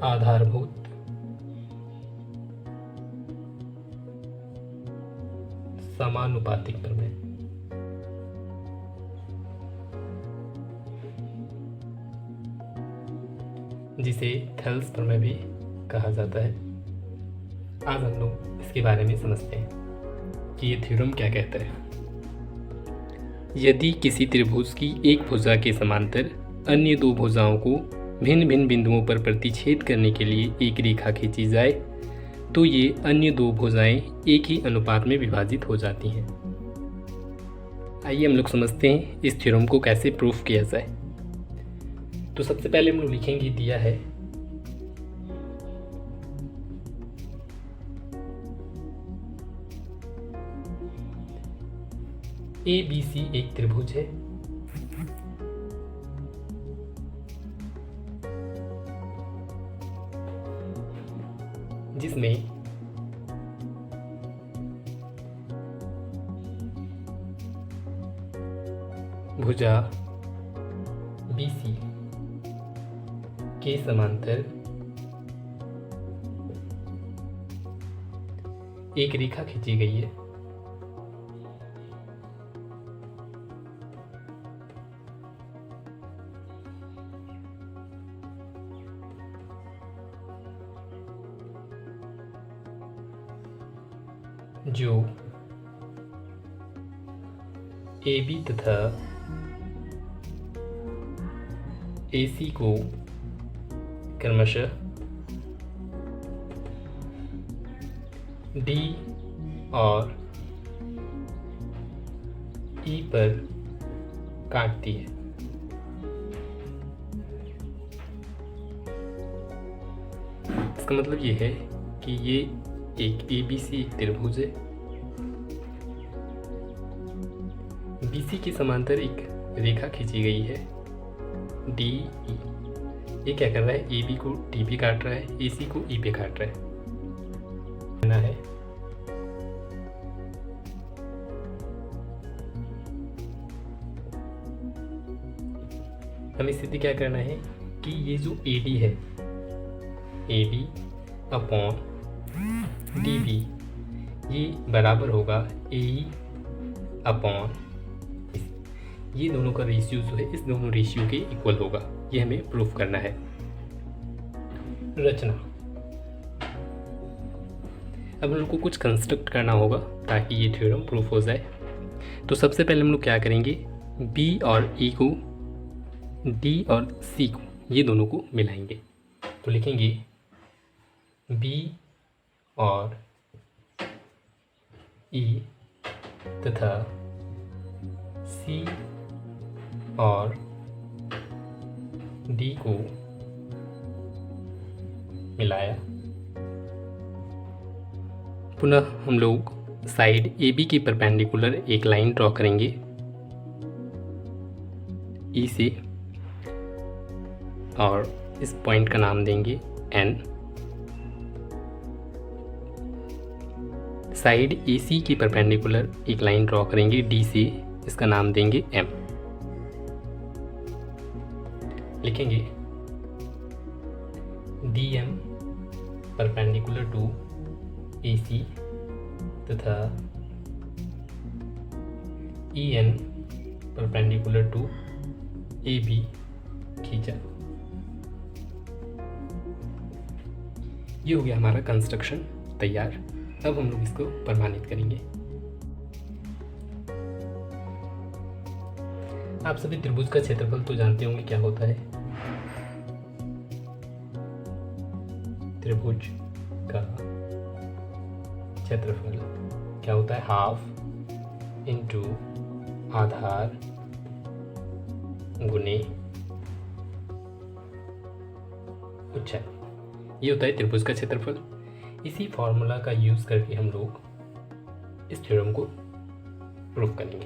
आधारभूत समानुपातिक प्रमेय। जिसे थेल्स प्रमेय भी कहा जाता है। आज हम लोग इसके बारे में समझते हैं कि ये थ्योरम क्या कहता है। यदि किसी त्रिभुज की एक भुजा के समांतर अन्य दो भुजाओं को भिन्न भिन्न बिंदुओं पर प्रतिच्छेद करने के लिए एक रेखा खींची जाए तो ये अन्य दो भुजाएं एक ही अनुपात में विभाजित हो जाती हैं। आइए हम लोग समझते हैं इस थ्योरम को कैसे प्रूफ किया जाए। तो सबसे पहले हम लोग लिखेंगे, दिया है ABC एक त्रिभुज है जिसमें भुजा BC के समांतर एक रेखा खींची गई है। जो AB तथा AC को क्रमशः D और E पर काटती है। इसका मतलब ये है कि ये एक ABC एक त्रिभुज है। BC के समांतर एक रेखा खींची गई है DE। ये क्या कर रहा है, AB को D पे काट रहा है, AC को E पे काट रहा है। हमें स्थिति क्या करना है कि ये जो AD है, AD अपॉन DB ये बराबर होगा AE अपॉन, ये दोनों का रेशियो जो है इस दोनों रेशियो के इक्वल होगा। ये हमें प्रूफ करना है। रचना, अब हम लोग को कुछ कंस्ट्रक्ट करना होगा ताकि ये थ्योरम प्रूफ हो जाए। तो सबसे पहले हम लोग क्या करेंगे, B और E को, D और C को, ये दोनों को मिलाएंगे। तो लिखेंगे B और E तथा C और D को मिलाया। पुनः हम लोग साइड AB के परपेंडिकुलर एक लाइन ड्रॉ करेंगे E से, और इस पॉइंट का नाम देंगे N। साइड AC की परपेंडिकुलर एक लाइन ड्रॉ करेंगे D से, इसका नाम देंगे M। लिखेंगे DM परपेंडिकुलर टू AC तथा EN परपेंडिकुलर टू AB खींचा। ये हो गया हमारा कंस्ट्रक्शन तैयार। अब हम लोग इसको प्रमाणित करेंगे। आप सभी त्रिभुज का क्षेत्रफल तो जानते होंगे क्या होता है। त्रिभुज का क्षेत्रफल क्या होता है, हाफ इंटू आधार गुने उच्चाई। ये होता है त्रिभुज का क्षेत्रफल। इसी फॉर्मूला का यूज़ करके हम लोग इस थ्योरम को प्रूफ करेंगे।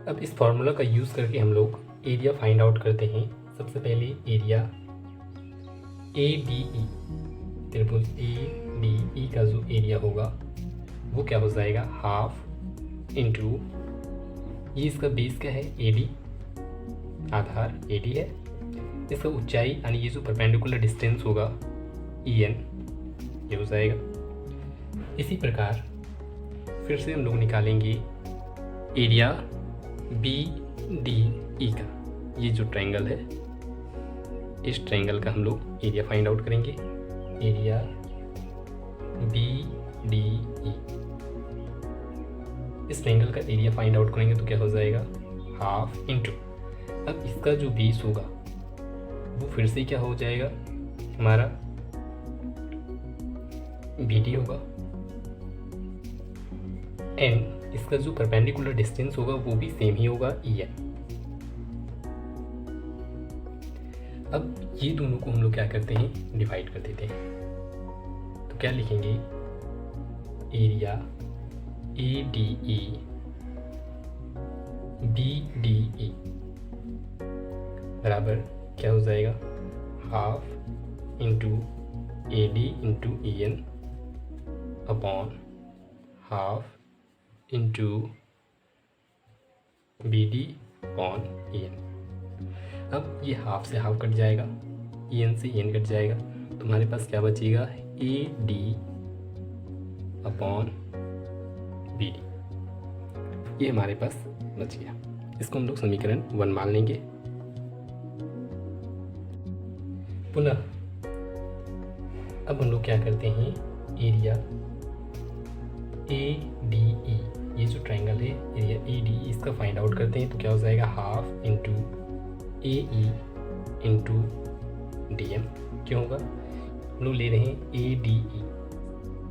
अब इस फॉर्मूला का यूज़ करके हम लोग एरिया फाइंड आउट करते हैं। सबसे पहले एरिया ADE, त्रिभुज ADE का जो एरिया होगा वो क्या हो जाएगा, हाफ इंटू, ये इसका बेस क्या है AD, आधार AD है, इसका ऊंचाई यानी ये जो परपेंडिकुलर डिस्टेंस होगा EN ये हो जाएगा। इसी प्रकार फिर से हम लोग निकालेंगे एरिया BDE का। ये जो ट्रायंगल है, इस ट्रायंगल का हम लोग एरिया फाइंड आउट करेंगे। एरिया BDE, इस ट्रायंगल का एरिया फाइंड आउट करेंगे तो क्या हो जाएगा, हाफ इंटू, अब इसका जो बेस होगा वो फिर से क्या हो जाएगा हमारा BD होगा, एंड इसका जो परपेंडिकुलर डिस्टेंस होगा वो भी सेम ही होगा EN। अब ये दोनों को हम लोग क्या करते हैं, डिवाइड कर देते हैं। तो क्या लिखेंगे, एरिया ADE BDE बराबर क्या हो जाएगा, half into AD into EN upon half into BD upon EN। अब ये हाफ से हाफ कट जाएगा, EN से EN कट जाएगा, तो हमारे पास क्या बचेगा, AD अपॉन BD, ये हमारे पास बच गया। इसको हम लोग समीकरण 1 मान लेंगे। पुनः अब हम लोग क्या करते हैं, एरिया ADE, ये जो ट्रायंगल है एरिया ADE, इसका फाइंड आउट करते हैं तो क्या हो जाएगा, half into AE into DM। क्यों होगा, हम लोग ले रहे हैं ADE,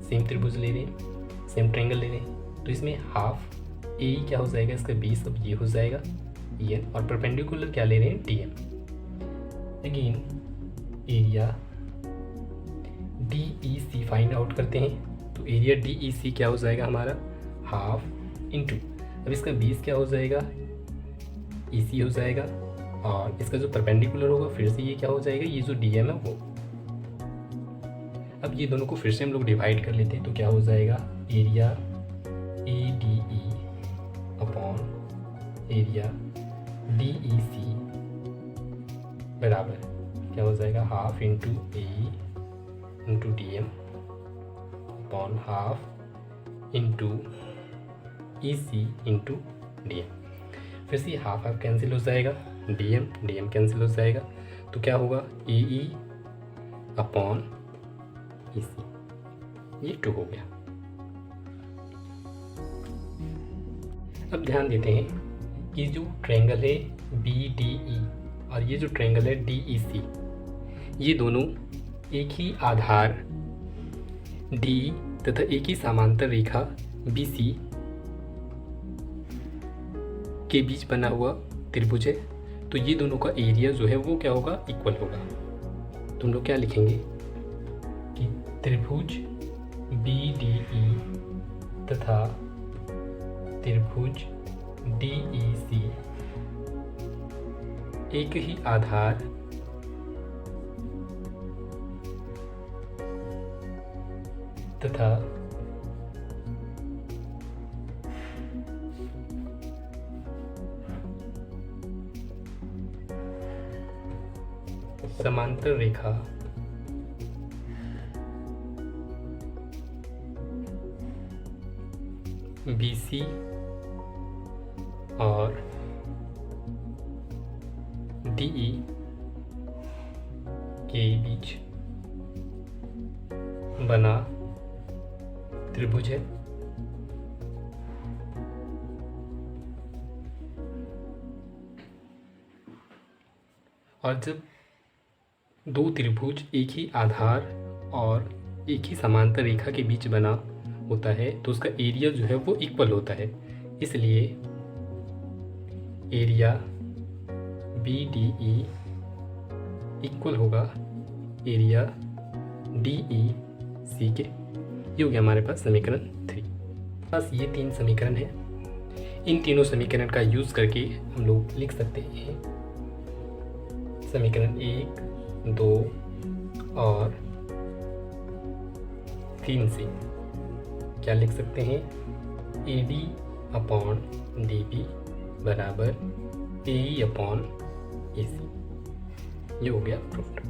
सेम त्रिभुज ले रहे हैं, सेम ट्रायंगल ले रहे हैं, तो इसमें हाफ AE क्या हो जाएगा, इसका बेस अब ये हो जाएगा EN, और परपेंडिकुलर क्या ले रहे हैं, DM। Again area DEC find out करते हैं, तो एरिया DEC क्या हो जाएगा हमारा, हाफ इंटू, अब इसका बेस क्या हो जाएगा, EC हो जाएगा, और इसका जो परपेंडिकुलर होगा फिर से ये क्या हो जाएगा, ये जो DM है वो। अब ये दोनों को फिर से हम लोग डिवाइड कर लेते हैं तो क्या हो जाएगा, area ADE upon area DEC बराबर क्या हो जाएगा, half into AE into DM upon half into EC into DM। फिर से हाफ हाफ कैंसिल हो जाएगा, DM कैंसिल हो जाएगा, तो क्या होगा, AE अपॉन EC, ये 2 हो गया। अब ध्यान देते हैं कि जो ट्रायंगल है BDE और ये जो ट्रायंगल है DEC, ये दोनों एक ही आधार DE तथा एक ही समांतर रेखा BC के बीच बना हुआ त्रिभुज है, तो ये दोनों का एरिया जो है वो क्या होगा, इक्वल होगा। तो हम लोग क्या लिखेंगे कि त्रिभुज BDE तथा त्रिभुज DEC एक ही आधार तथा समांतर रेखा BC और DE के बीच बना त्रिभुज है। और जब दो त्रिभुज एक ही आधार और एक ही समांतर रेखा के बीच बना होता है तो उसका एरिया जो है वो इक्वल होता है, इसलिए एरिया BDE इक्वल होगा एरिया DEC के। ये हो गया हमारे पास समीकरण 3। बस ये 3 समीकरण है। इन तीनों समीकरण का यूज़ करके हम लोग लिख सकते हैं समीकरण 1, 2 और 3 से क्या लिख सकते हैं, AD अपॉन DB बराबर AE अपॉन AC। ये हो गया फ्रूट।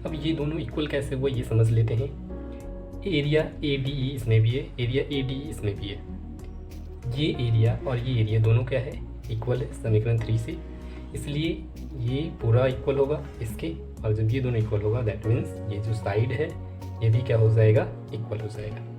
अब ये दोनों इक्वल कैसे हुआ ये समझ लेते हैं। एरिया ADE इसमें भी है, एरिया ADE इसमें भी है। ये एरिया और ये एरिया दोनों क्या है, इक्वल है समीकरण 3 से, इसलिए ये पूरा इक्वल होगा इसके, और जब ये दोनों इक्वल होगा दैट मीन्स ये जो साइड है ये भी क्या हो जाएगा, इक्वल हो जाएगा।